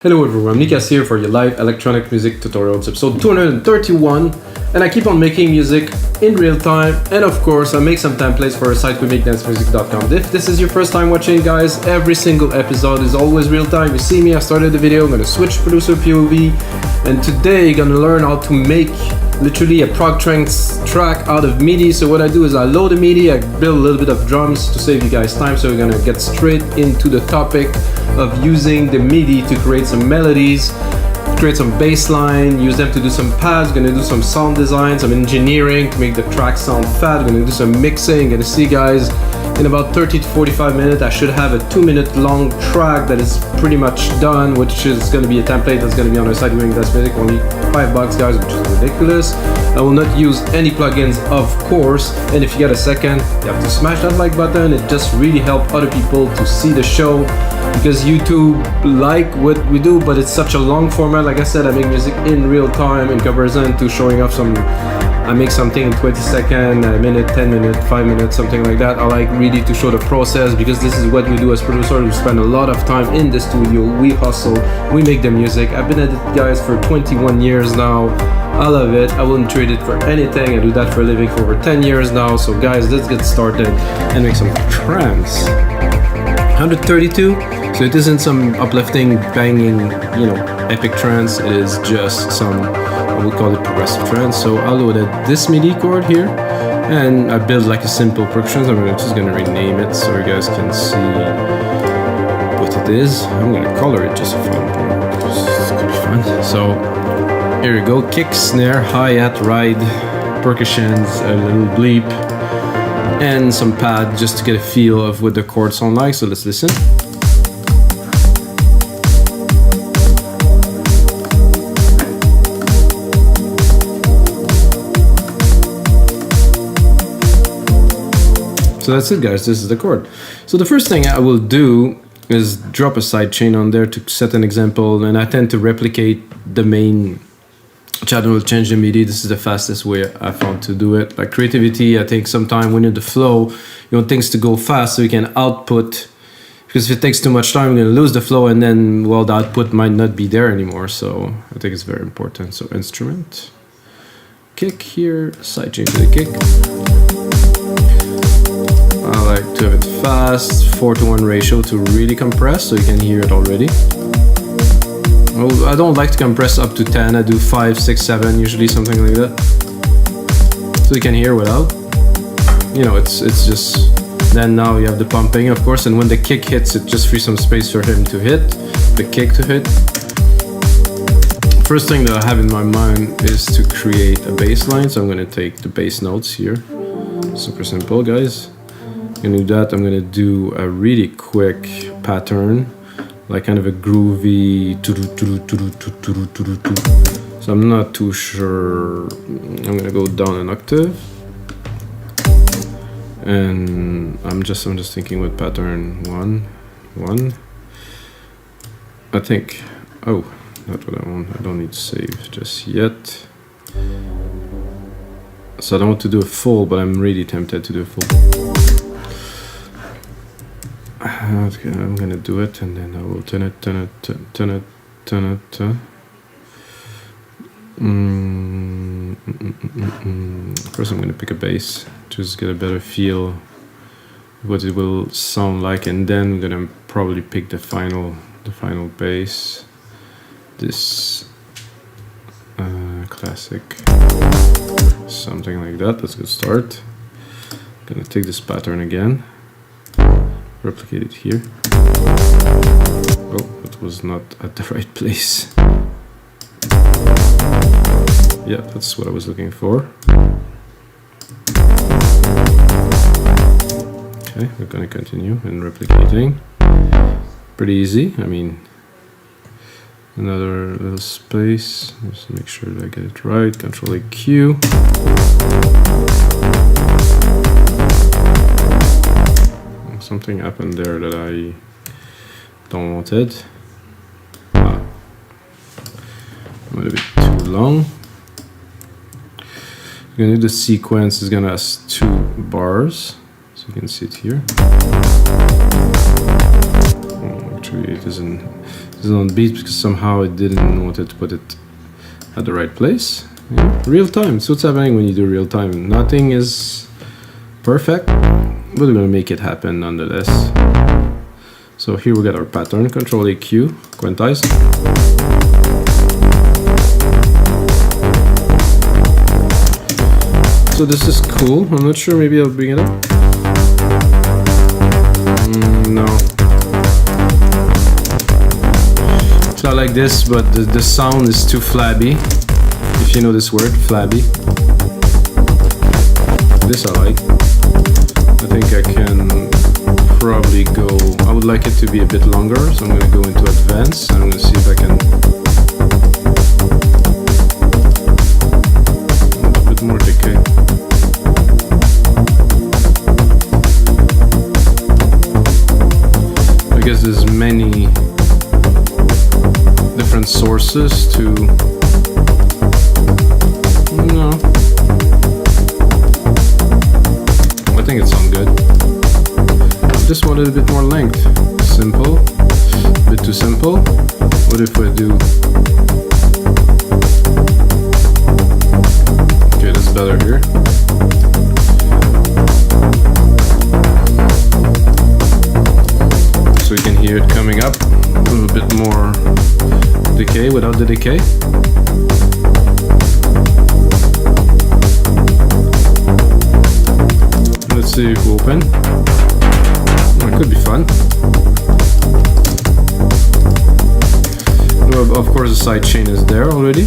Hello everyone, Nikas here for your live electronic music tutorials, episode 231, and I keep on making music in real time, and of course I make some templates for a site we make dancemusic.com. If this is your first time watching, guys, every single episode is always real time. You see me, I started the video, I'm gonna switch producer POV, and today you're gonna learn how to make literally a prog trance track out of MIDI. So what I do is I load the MIDI, I build a little bit of drums to save you guys time, so we're gonna get straight into the topic of using the MIDI to create some melodies, create some bassline, use them to do some pads, gonna do some sound design, some engineering to make the track sound fat, gonna do some mixing. Gonna see, guys, in about 30 to 45 minutes I should have a 2-minute long track that is pretty much done, which is gonna be a template that's gonna be on our site doing Dance Music, only $5 guys, which is ridiculous. I will not use any plugins, of course, and if you get a second, you have to smash that like button. It just really helps other people to see the show, because YouTube like what we do, but it's such a long format. Like I said, I make music in real time in comparison to showing off some, I make something in 20 seconds, a minute, 10 minutes, 5 minutes, something like that. I like really to show the process, because this is what we do as producers. We spend a lot of time in the studio, we hustle, we make the music. I've been at it, guys, for 21 years now. I love it. I wouldn't trade it for anything. I do that for a living for over 10 years now. So guys, let's get started and make some trance. 132, so it isn't some uplifting, banging, epic trance. It is just some, I would call it progressive trance. So I loaded this MIDI chord here, and I built like a simple percussion. I'm just gonna rename it so you guys can see what it is. I'm gonna color it just for fun. It's gonna be fun. So here we go: kick, snare, hi-hat, ride, percussions, a little bleep, and some pad just to get a feel of what the chords sound like. So let's listen. So that's it, guys, this is the chord. So the first thing I will do is drop a sidechain on there to set an example, and I tend to replicate the main channel, will change the MIDI. This is the fastest way I found to do it. Like creativity, I think sometimes when you're in the flow, you want things to go fast so you can output, because if it takes too much time, you're gonna lose the flow, and then, well, the output might not be there anymore. So I think it's very important. So instrument, kick here, sidechain to the kick. I like to have it fast, 4:1 ratio to really compress so you can hear it already. Well, I don't like to compress up to 10, I do 5, 6, 7, usually something like that. So you can hear without. It's just, then now you have the pumping, of course, and when the kick hits, it just frees some space for him to hit, the kick to hit. First thing that I have in my mind is to create a bass line, so I'm gonna take the bass notes here. Super simple, guys. I'm gonna do that. I'm gonna do a really quick pattern, like kind of a groovy. So I'm not too sure. I'm gonna go down an octave, and I'm just thinking what pattern. 1, 1. I think. Oh, not what I want. I don't need to save just yet. So I don't want to do a full, but I'm really tempted to do a full. Okay, I'm gonna do it, and then I will turn it. First I'm gonna pick a bass, just get a better feel of what it will sound like, and then I'm gonna probably pick the final bass. This classic, something like that. Let's get start. Gonna take this pattern again. Replicate it here. Oh, it was not at the right place. Yeah, that's what I was looking for. Okay, we're gonna continue in replicating. Pretty easy. I mean, another little space. Just make sure that I get it right. Control AQ. Something happened there that I don't wanted. Might have been too long. I'm gonna do the sequence. Is gonna have 2 bars, so you can see it here. Actually, it isn't. It's on beat because somehow I didn't want to put it at the right place. Yeah. Real time. So what's happening when you do real time? Nothing is perfect, but we're gonna make it happen nonetheless. So here we got our pattern. Control AQ, quantize. So this is cool. I'm not sure. Maybe I'll bring it up. No. It's not like this, but the sound is too flabby. If you know this word, flabby. This I like. I think I can probably go. I would like it to be a bit longer, so I'm going to go into advanced and I'm going to see if I can. A bit more decay. I guess there's many different sources to. No. I think it sounds good. I just wanted a bit more length. Simple. A bit too simple. What if I do. Okay, that's better here. So you can hear it coming up. A little bit more decay without the decay. Let's see if we open. Oh, it could be fun. Well, of course, the sidechain is there already.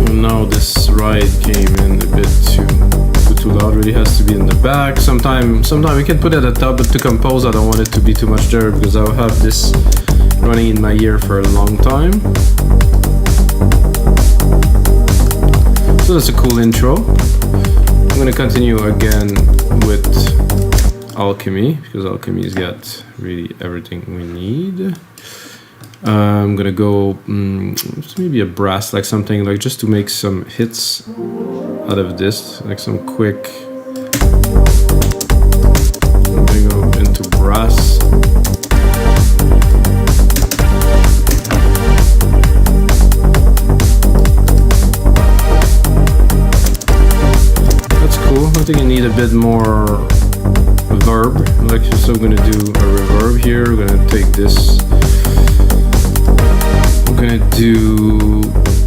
And now this ride came in a bit too loud. Really has to be in the back. Sometime we can put it at the top, but to compose, I don't want it to be too much there because I'll have this running in my ear for a long time. So that's a cool intro. I'm gonna continue again with Alchemy because Alchemy's got really everything we need. I'm gonna go maybe a brass, like something like just to make some hits out of this, like some quick. I'm gonna go into brass. I think I need a bit more reverb. Like, so I'm gonna do a reverb here. We're gonna take this. I'm gonna do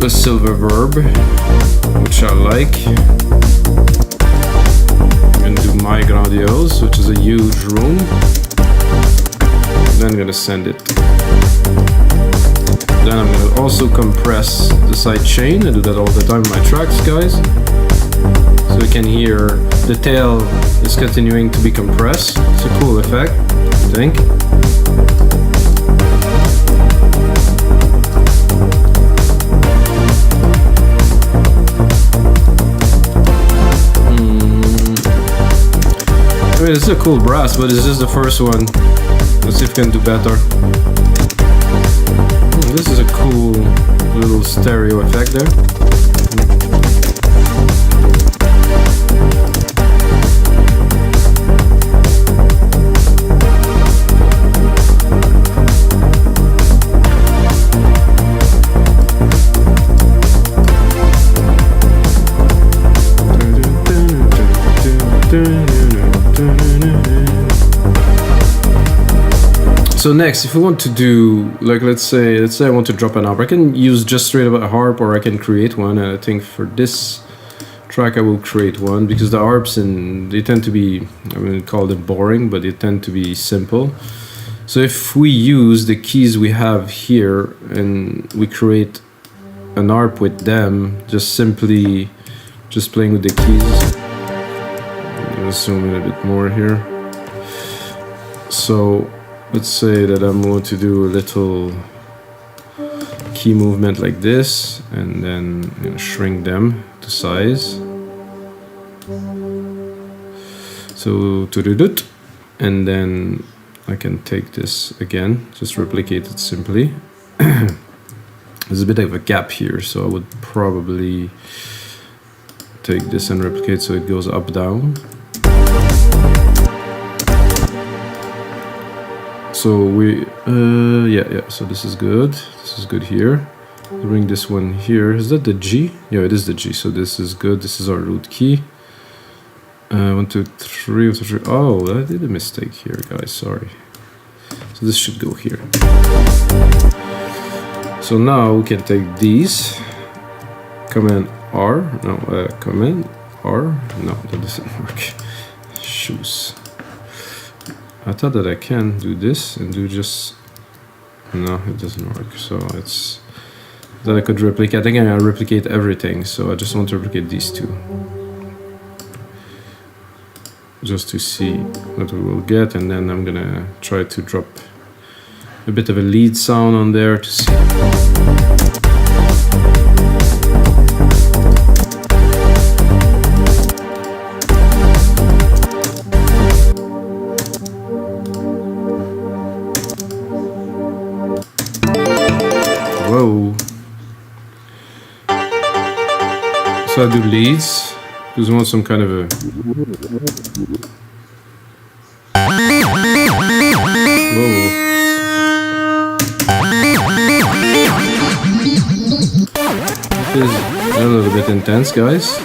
a silver verb, which I like. I'm gonna do my grandiose, which is a huge room. Then I'm gonna send it. Then I'm gonna also compress the sidechain. I do that all the time in my tracks, guys. So we can hear the tail is continuing to be compressed. It's a cool effect, I think. I mean, it's a cool brass, but this is the first one. Let's see if we can do better. This is a cool little stereo effect there. So next, if we want to do, like, let's say I want to drop an harp, I can use just straight up a harp, or I can create one. And I think for this track I will create one because the harps, and they tend to be, I wouldn't call them boring, but they tend to be simple. So if we use the keys we have here and we create an harp with them, just simply just playing with the keys. I'm gonna zoom in a bit more here. So let's say that I'm going to do a little key movement like this, and then I'm gonna shrink them to size. So to and then I can take this again, just replicate it simply. There's a bit of a gap here, so I would probably take this and replicate so it goes up down. So we, yeah, so this is good. This is good here. Bring this one here. Is that the G? Yeah, it is the G. So this is good. This is our root key. 1, 2, 3, 1, 2, 3. Oh, I did a mistake here, guys. Sorry. So this should go here. So now we can take these. Command R. No, Command R. No, that doesn't work. Shoes. I thought that I can do this and do just. No, it doesn't work. So it's that I could replicate. I think I can replicate everything. So I just want to replicate these two, just to see what we will get, and then I'm gonna try to drop a bit of a lead sound on there to see. Whoa. So I do leads because I want some kind of a. Whoa. This is a little bit intense, guys.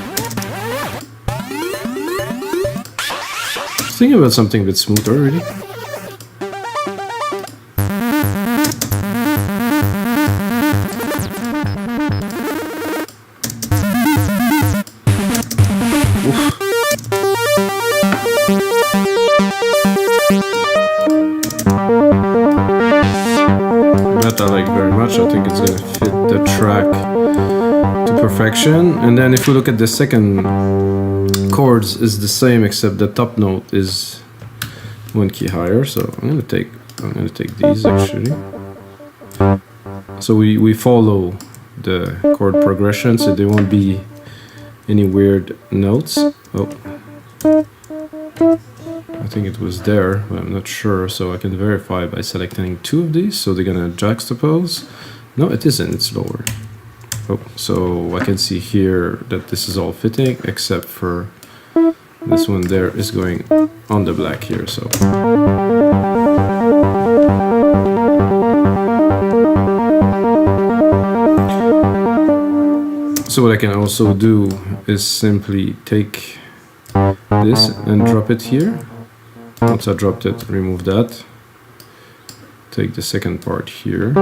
Thinking about something a bit smoother, really. That I like very much. I think it's gonna fit the track to perfection. And then if we look at the second chords, is the same except the top note is 1 key higher. So I'm gonna take these actually. So we follow the chord progression, so there won't be any weird notes. Oh, I think it was there, but I'm not sure, so I can verify by selecting 2 of these. So they're gonna juxtapose. No, it isn't, it's lower. Oh, so I can see here that this is all fitting, except for this one there is going on the black here, so. So what I can also do is simply take this and drop it here. Once I dropped it, remove that. Take the second part here.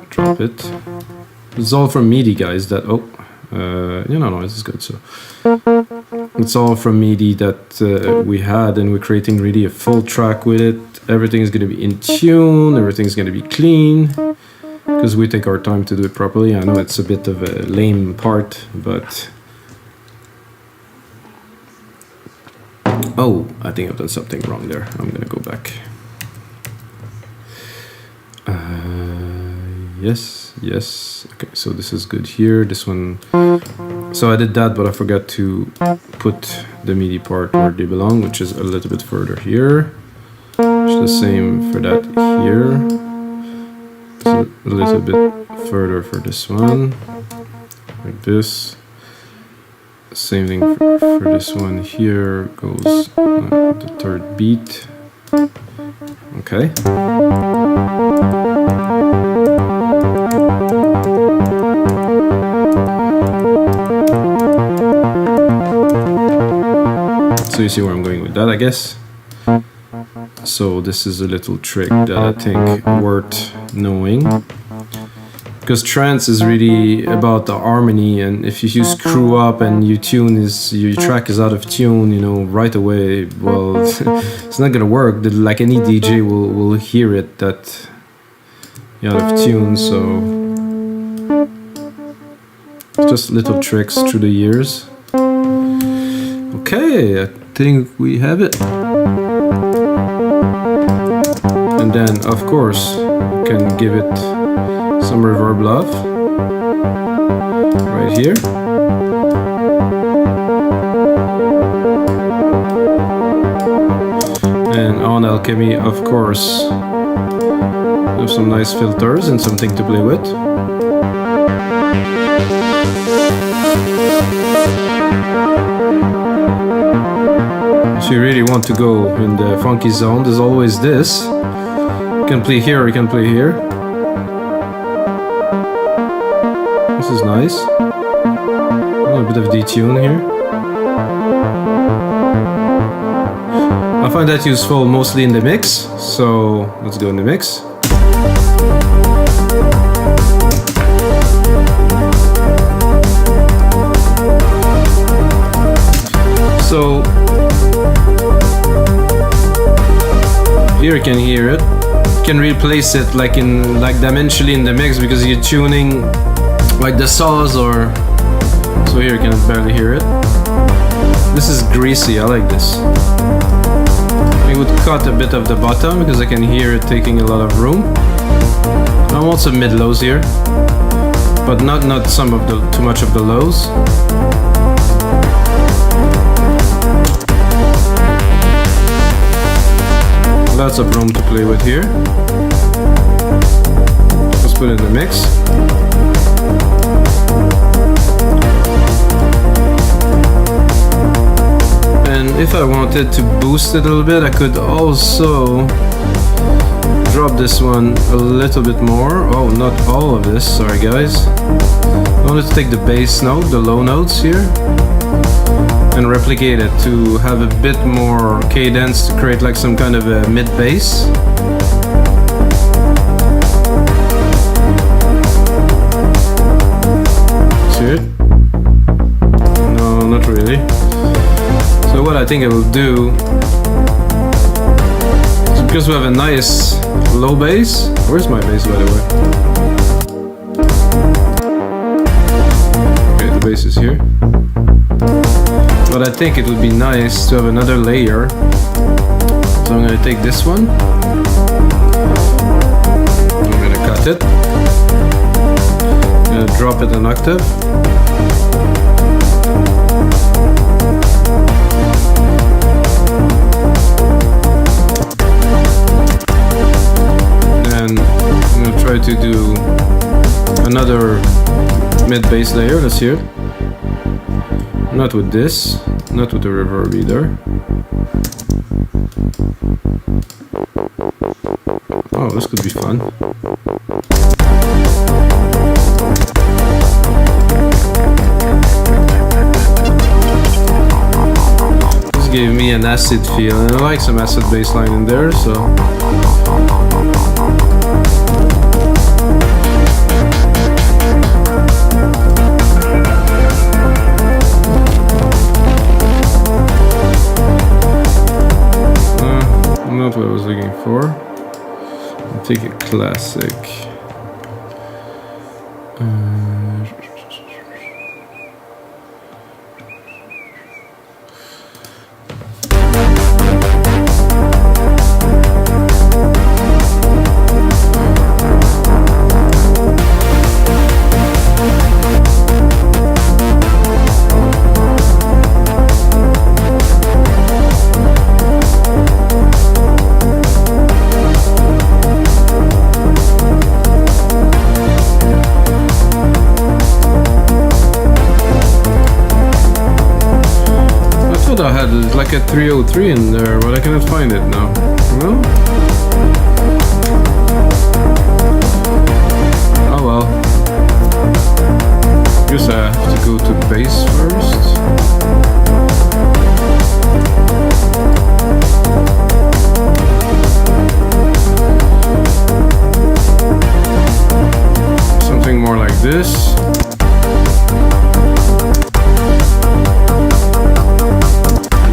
Drop it. It's all from MIDI, guys. That no, this is good. So it's all from MIDI that we had, and we're creating really a full track with it. Everything is going to be in tune. Everything's going to be clean. Because we take our time to do it properly. I know it's a bit of a lame part, but... Oh, I think I've done something wrong there. I'm gonna go back. Yes. Okay, so this is good here. This one... So I did that, but I forgot to put the MIDI part where they belong, which is a little bit further here. It's the same for that here. A little bit further for this one, like this. Same thing for this one here, goes the third beat. Okay. So you see where I'm going with that, I guess. So this is a little trick that I think worth knowing, because trance is really about the harmony, and if you screw up and your track is out of tune, you know, right away, well, it's not gonna work. Like any DJ will hear it that you're out of tune. So just little tricks through the years. Okay, I think we have it. And then, of course, you can give it some reverb love right here. And on Alchemy, of course, have some nice filters and something to play with. If you really want to go in the funky zone, there's always this. You can play here or you can play here. This is nice. A bit of detune here. I find that useful mostly in the mix, so let's go in the mix. So here you can hear it. You can replace it like dimensionally in the mix because you're tuning like the saws or so here you can barely hear it. This is greasy, I like this. I would cut a bit of the bottom because I can hear it taking a lot of room. I want some mid-lows here, but not too much of the lows. Lots of room to play with here. Let's put it in the mix. And if I wanted to boost it a little bit, I could also drop this one a little bit more. Oh, not all of this, sorry guys. I wanted to take the bass note, the low notes here, and replicate it to have a bit more cadence to create like some kind of a mid bass. See it? No, not really. So what I think I will do is because we have a nice low bass. Where's my bass, by the way? Okay, the bass is here. But I think it would be nice to have another layer. So I'm going to take this one. I'm going to cut it. I'm going to drop it an octave. And I'm going to try to do another mid-bass layer. Let's hear it. Not with this, not with the reverb either. Oh, this could be fun. This gave me an acid feel, and I like some acid bassline in there, so. Not what I was looking for. I'll take a classic. I had like a 303 in there, but I cannot find it now. No? Oh well. Guess I have to go to bass first. Something more like this.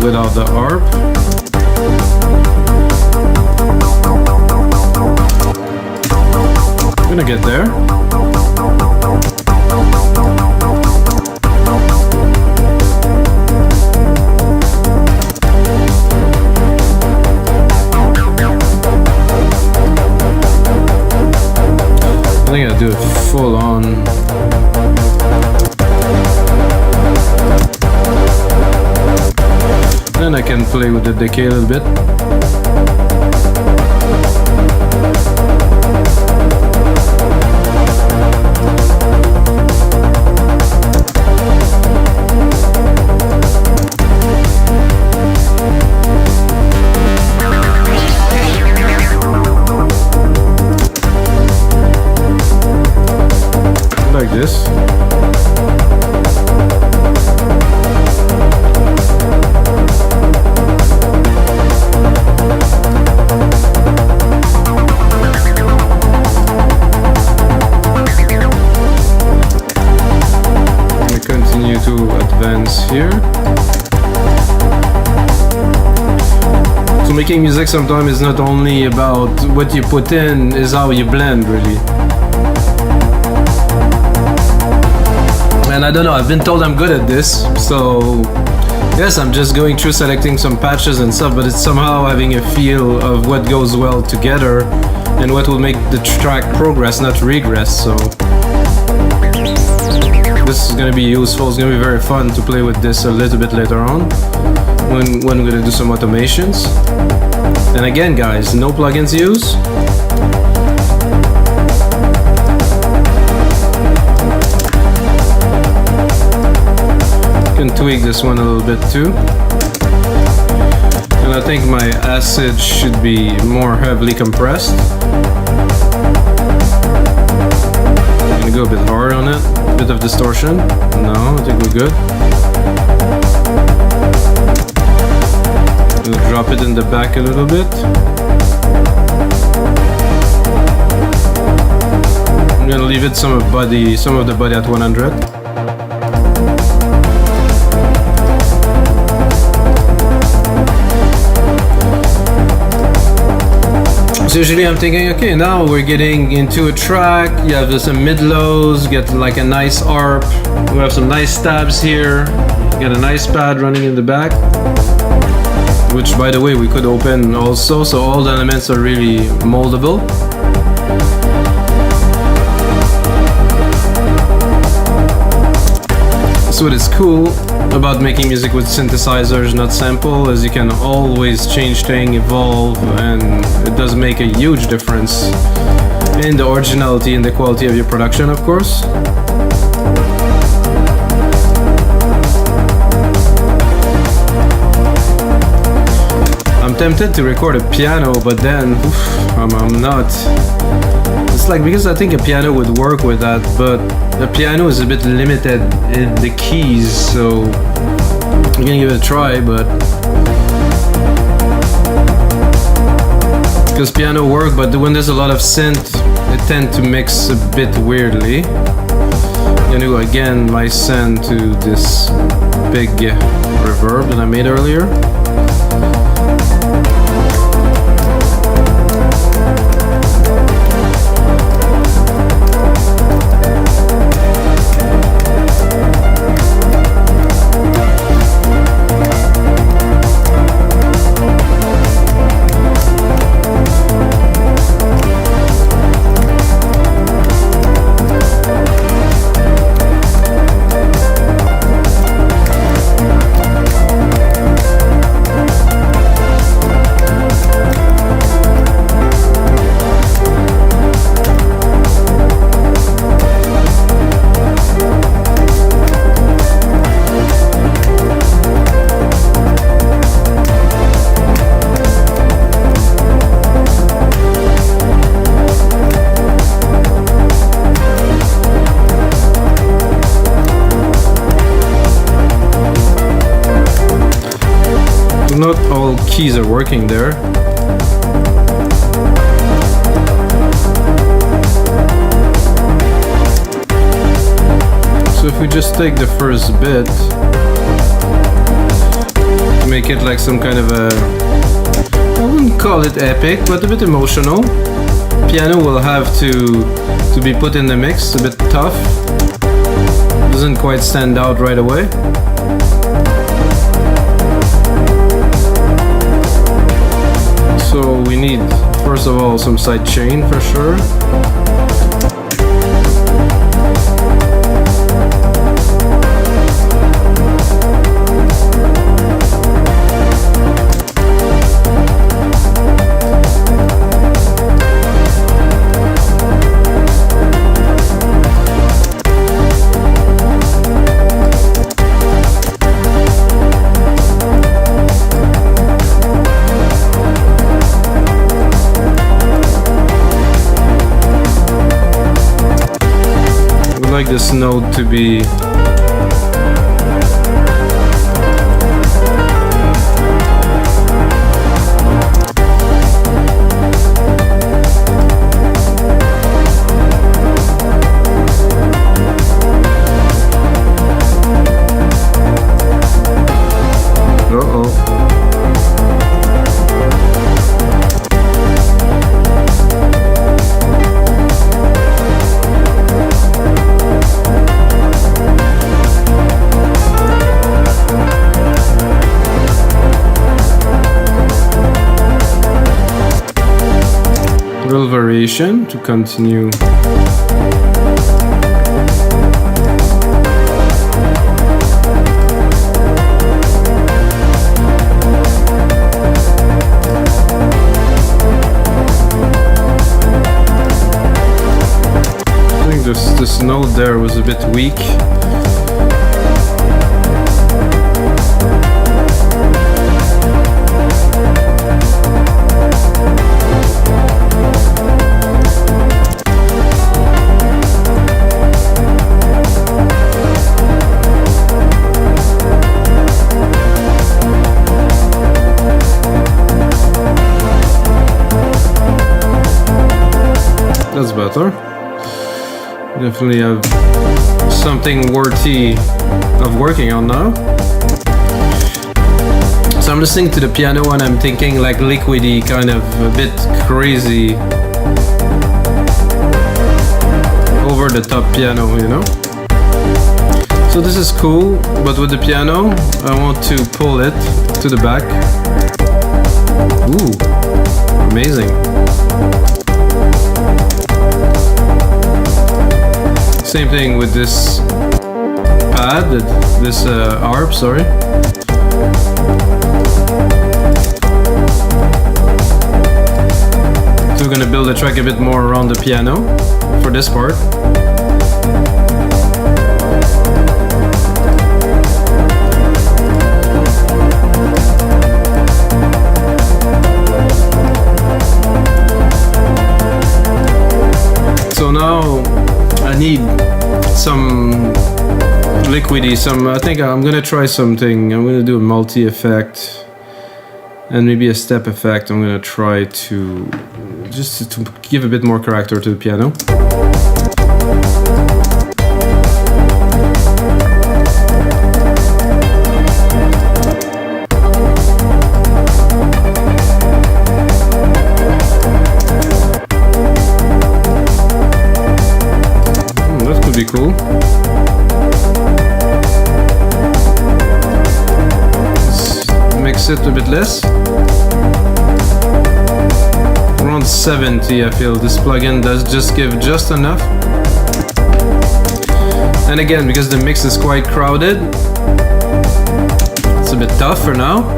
Without the ARP. I'm gonna get there. I think I'll do it full on. Then I can play with the decay a little bit. So making music sometimes is not only about what you put in, is how you blend, really. And I don't know, I've been told I'm good at this, so yes, I'm just going through selecting some patches and stuff, but it's somehow having a feel of what goes well together and what will make the track progress, not regress. So this is gonna be useful. It's gonna be very fun to play with this a little bit later on when we're gonna do some automations. And again, guys, no plugins used. Can tweak this one a little bit too. And I think my acid should be more heavily compressed. I'm gonna go a bit hard on it. A bit of distortion. No, I think we're good. We'll drop it in the back a little bit. I'm gonna leave it some of the body at 100. So usually I'm thinking, okay, now we're getting into a track, you have some mid-lows, get like a nice arp, we have some nice stabs here, get a nice pad running in the back, which by the way we could open also, so all the elements are really moldable. So what is cool about making music with synthesizers, not sample, is you can always change things, evolve, and it does make a huge difference in the originality and the quality of your production, of course. I'm tempted to record a piano, but then I'm not. It's like, because I think a piano would work with that, but the piano is a bit limited in the keys, so I'm gonna give it a try, but because piano work, but when there's a lot of synth, it tends to mix a bit weirdly. I'm gonna do again my send to this big reverb that I made earlier. Not all keys are working there. So if we just take the first bit, make it like some kind of a, I wouldn't call it epic, but a bit emotional. Piano will have to be put in the mix, a bit tough. Doesn't quite stand out right away. So we need, first of all, some sidechain for sure. Like this note to be little variation to continue. I think this note there was a bit weak. That's better. Definitely have something worthy of working on now. So I'm listening to the piano and I'm thinking like liquidy, kind of a bit crazy, over the top piano, you know? So this is cool, but with the piano, I want to pull it to the back. Ooh, amazing. Same thing with this pad, this harp, sorry. So we're gonna build the track a bit more around the piano for this part. So now I need some liquidy, I think I'm gonna try something. I'm gonna do a multi effect and maybe a step effect. I'm gonna try to just to give a bit more character to the piano. Be cool. Let's mix it a bit less. Around 70, I feel this plugin does just give just enough. And again, because the mix is quite crowded, it's a bit tough for now.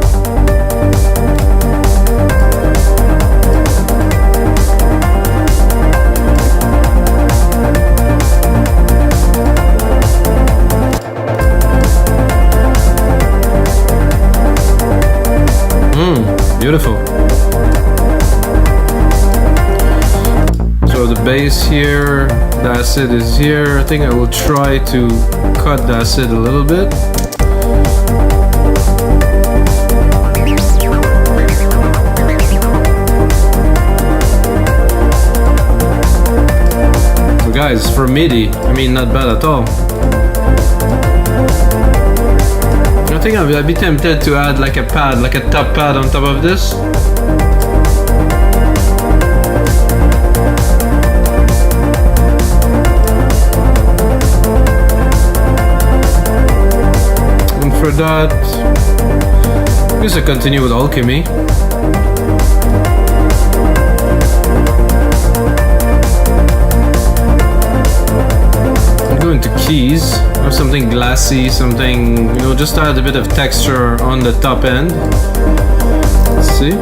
Beautiful. So the bass here, the acid is here. I think I will try to cut the acid a little bit. So guys, for MIDI, I mean, not bad at all. I think I'd be tempted to add like a pad, like a top pad on top of this. And for that, I guess I continue with Alchemy. Go into keys, or something glassy, something, you know, just add a bit of texture on the top end. Let's see.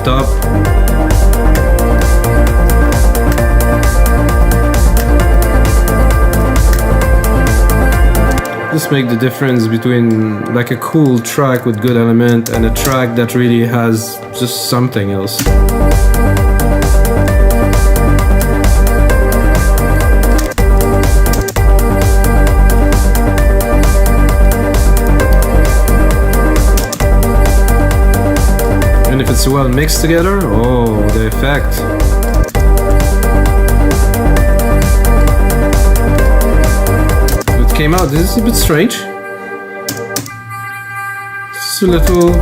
top. Just make the difference between like a cool track with good element and a track that really has just something else. And if it's well mixed together, oh, the effect. Came out. This is a bit strange. Just a little.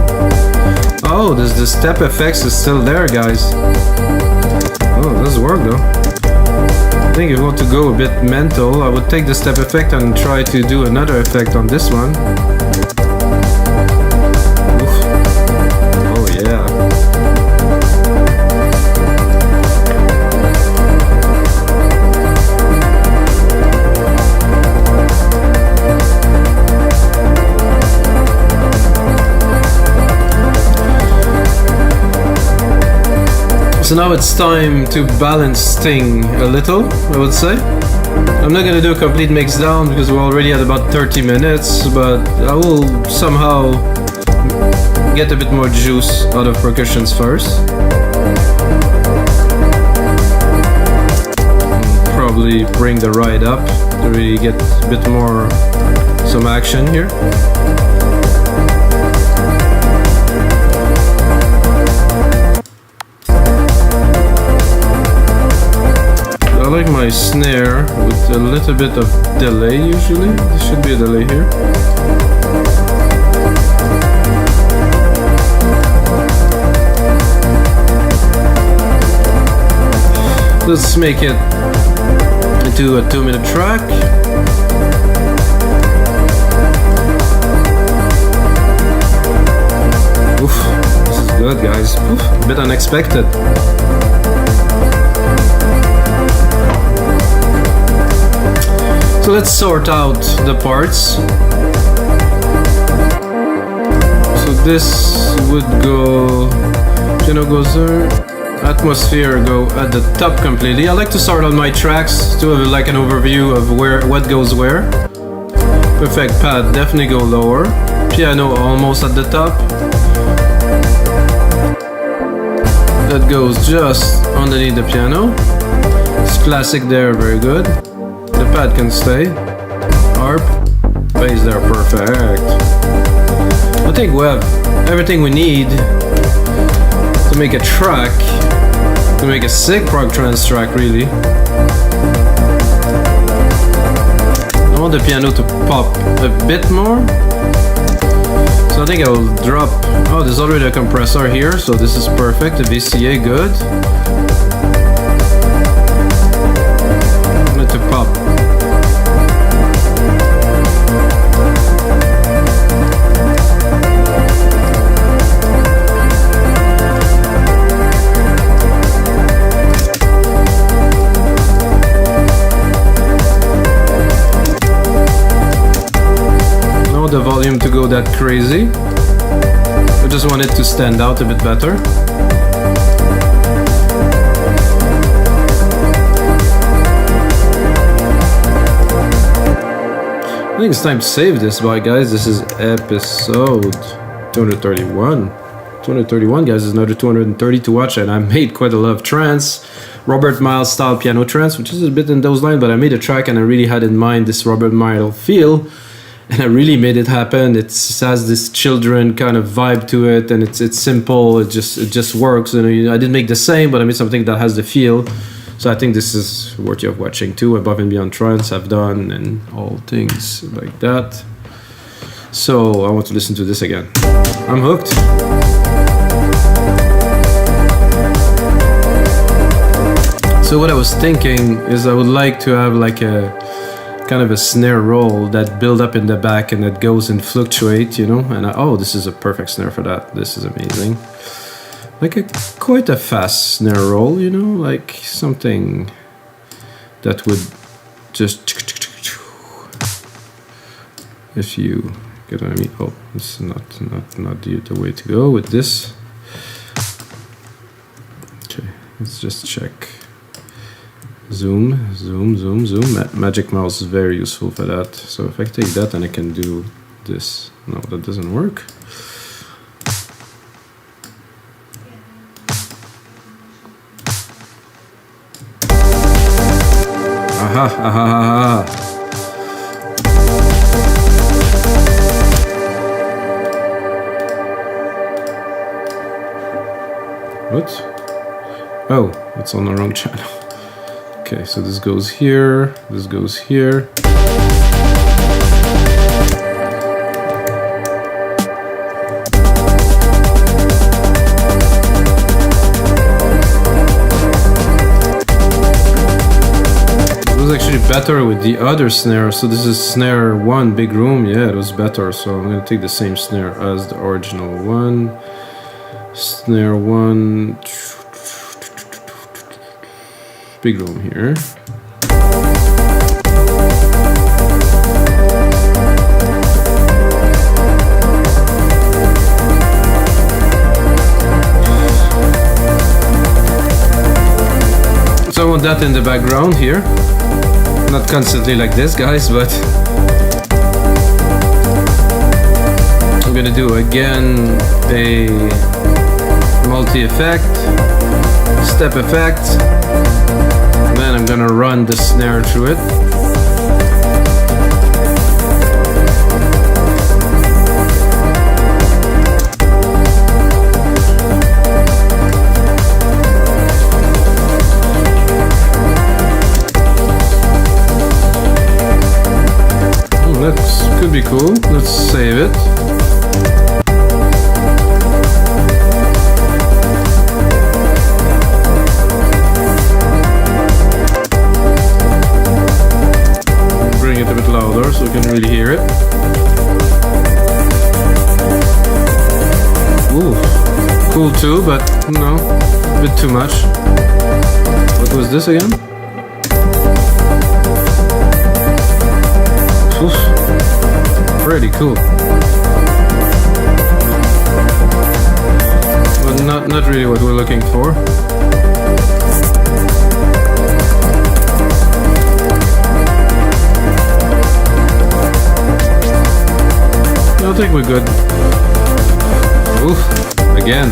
Oh, the step effects is still there, guys. Oh, it does work though. I think if you want to go a bit mental, I would take the step effect and try to do another effect on this one. Oof. Oh yeah. So now it's time to balance things a little, I would say. I'm not gonna do a complete mix down because we're already at about 30 minutes, but I will somehow get a bit more juice out of percussions first. Probably bring the ride up to really get a bit more some action here. I like my snare with a little bit of delay usually. There should be a delay here. Let's make it into a 2-minute track. Oof, this is good, guys. Oof, a bit unexpected. So let's sort out the parts. So this would go, piano goes there, atmosphere go at the top completely. I like to start on my tracks to have like an overview of what goes where. Perfect pad, definitely go lower. Piano almost at the top. That goes just underneath the piano. It's classic there, very good. The pad can stay. Harp, bass there, perfect. I think we have everything we need to make a track, to make a sick prog trance track, really. I want the piano to pop a bit more. So I think I will drop. Oh, there's already a compressor here, so this is perfect. The VCA, good. I need to pop. The volume to go that crazy. I just want it to stand out a bit better. I think it's time to save this, bye guys. This is episode 231. 231, guys, is another 230 to watch, and I made quite a lot of trance. Robert Miles style piano trance, which is a bit in those lines, but I made a track and I really had in mind this Robert Miles feel. And I really made it happen. It has this children kind of vibe to it, and it's simple. It just works. I didn't make the same, but I made something that has the feel. So I think this is worthy of watching too. Above and Beyond Trance I've done, and all things like that. So I want to listen to this again. I'm hooked. So what I was thinking is I would like to have like a kind of a snare roll that build up in the back and that goes and fluctuate, you know. And oh, this is a perfect snare for that. This is amazing. Like quite a fast snare roll, you know, like something that would just, if you get what I mean. Oh, this is not the way to go with this. let's just check. Zoom, zoom, zoom, zoom. Magic mouse is very useful for that. So if I take that and I can do this. No, that doesn't work. Aha, aha, aha. What? Oh, it's on the wrong channel. Okay, so this goes here, this goes here. It was actually better with the other snare. So this is snare 1, big room. Yeah, it was better. So I'm gonna take the same snare as the original one. Snare 1. Big room here. So I want that in the background here. Not constantly like this, guys, but I'm gonna do again a multi-effect, step effect. Then I'm gonna run the snare through it. That could be cool. Let's save it. So we can really hear it. Ooh, cool too, but no, a bit too much. What was this again? Oof, pretty cool. But not really what we're looking for. I think we're good. Oof, again.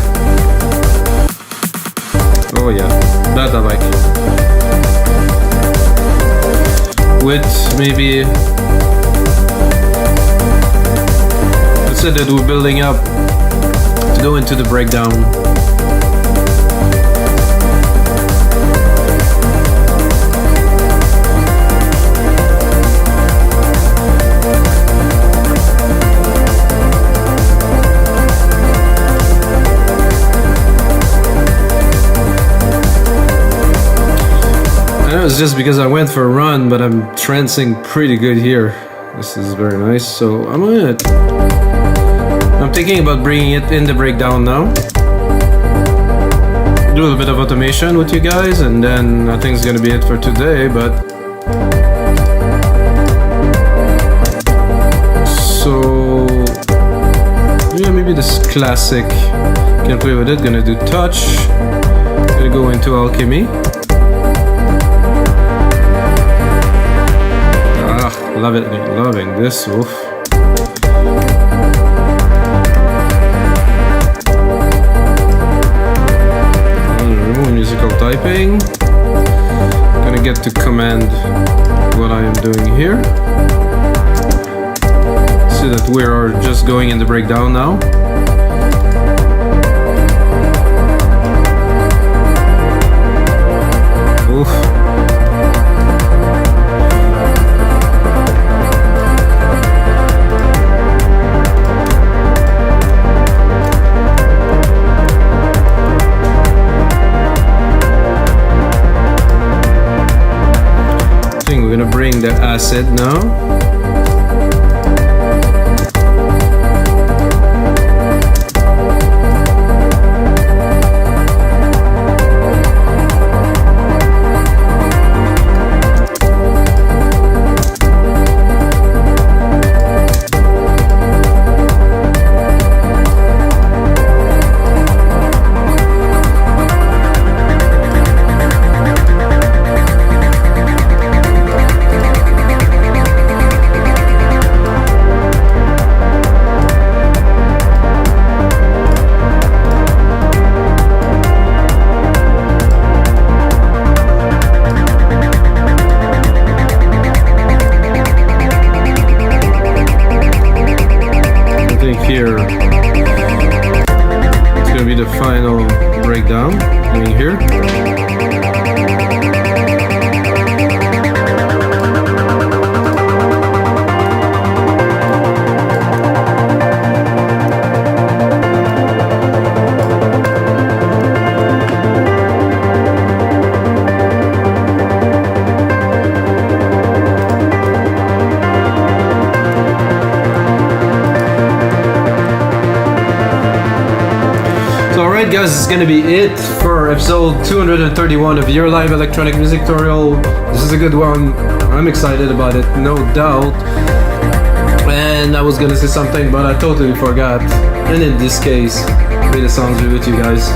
Oh yeah, that I like. With maybe, let's say that we're building up to go into the breakdown. It's just because I went for a run, but I'm trancing pretty good here. This is very nice. So I'm thinking about bringing it in the breakdown now. Do a little bit of automation with you guys, and then I think it's gonna be it for today. But so yeah, maybe this classic. Can play with it. Gonna do touch. Gonna go into alchemy. Love it, loving this. Oof. Remove musical typing. Gonna get to command what I am doing here. See that we are just going in the breakdown now. Oof. We're gonna bring the acid now. down, doing here. Alright guys, this is gonna be it for episode 231 of your live electronic music tutorial. This is a good one. I'm excited about it, no doubt. And I was gonna say something, but I totally forgot. And in this case, may the sounds be with you guys.